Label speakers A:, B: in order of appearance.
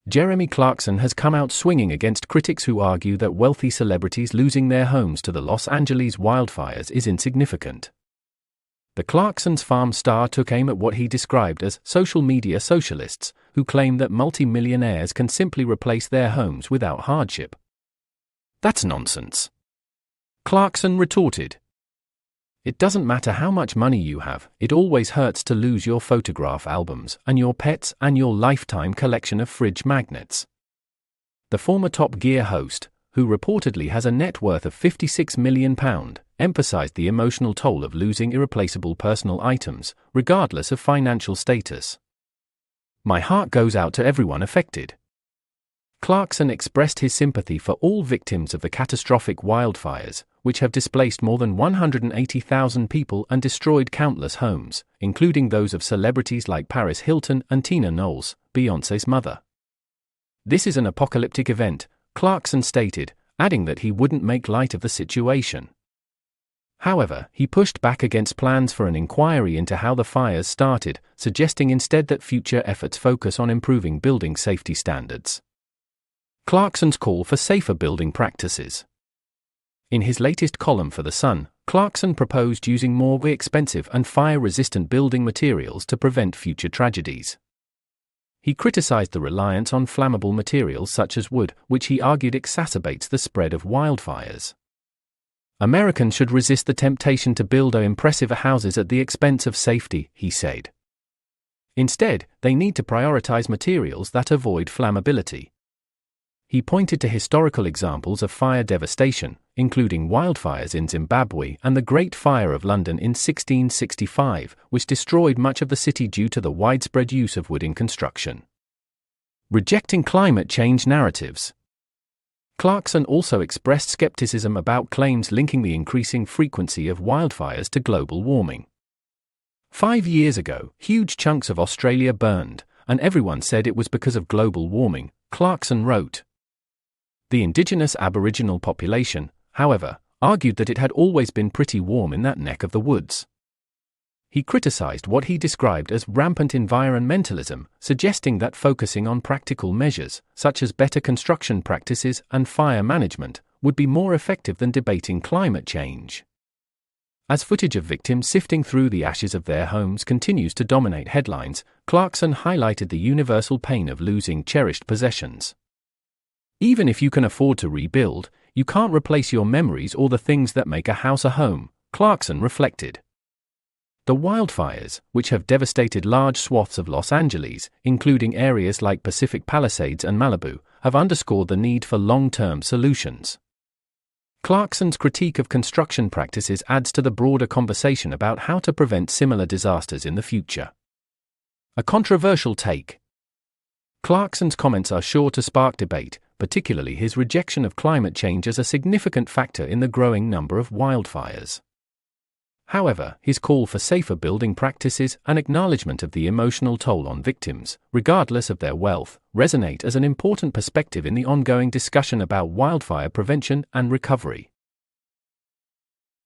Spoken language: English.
A: Jeremy Clarkson has come out swinging against critics who argue that wealthy celebrities losing their homes to the Los Angeles wildfires is insignificant. The Clarkson's farm star took aim at what he described as social media socialists, who claim that multi-millionaires can simply replace their homes without hardship. That's nonsense. Clarkson retorted. It doesn't matter how much money you have, it always hurts to lose your photograph albums and your pets and your lifetime collection of fridge magnets. The former Top Gear host, who reportedly has a net worth of £56 million, emphasized the emotional toll of losing irreplaceable personal items, regardless of financial status. My heart goes out to everyone affected. Clarkson expressed his sympathy for all victims of the catastrophic wildfires, which have displaced more than 180,000 people and destroyed countless homes, including those of celebrities like Paris Hilton and Tina Knowles, Beyoncé's mother. This is an apocalyptic event, Clarkson stated, adding that he wouldn't make light of the situation. However, he pushed back against plans for an inquiry into how the fires started, suggesting instead that future efforts focus on improving building safety standards. Clarkson's call for safer building practices. In his latest column for The Sun, Clarkson proposed using more expensive and fire-resistant building materials to prevent future tragedies. He criticized the reliance on flammable materials such as wood, which he argued exacerbates the spread of wildfires. Americans should resist the temptation to build impressive houses at the expense of safety, he said. Instead, they need to prioritize materials that avoid flammability. He pointed to historical examples of fire devastation, including wildfires in Zimbabwe and the Great Fire of London in 1665, which destroyed much of the city due to the widespread use of wood in construction. Rejecting climate change narratives. Clarkson also expressed skepticism about claims linking the increasing frequency of wildfires to global warming. 5 years ago, huge chunks of Australia burned, and everyone said it was because of global warming, Clarkson wrote. The indigenous Aboriginal population, however, argued that it had always been pretty warm in that neck of the woods. He criticized what he described as rampant environmentalism, suggesting that focusing on practical measures, such as better construction practices and fire management, would be more effective than debating climate change. As footage of victims sifting through the ashes of their homes continues to dominate headlines, Clarkson highlighted the universal pain of losing cherished possessions. Even if you can afford to rebuild, you can't replace your memories or the things that make a house a home, Clarkson reflected. The wildfires, which have devastated large swaths of Los Angeles, including areas like Pacific Palisades and Malibu, have underscored the need for long-term solutions. Clarkson's critique of construction practices adds to the broader conversation about how to prevent similar disasters in the future. A controversial take. Clarkson's comments are sure to spark debate, particularly his rejection of climate change as a significant factor in the growing number of wildfires. However, his call for safer building practices and acknowledgement of the emotional toll on victims, regardless of their wealth, resonate as an important perspective in the ongoing discussion about wildfire prevention and recovery.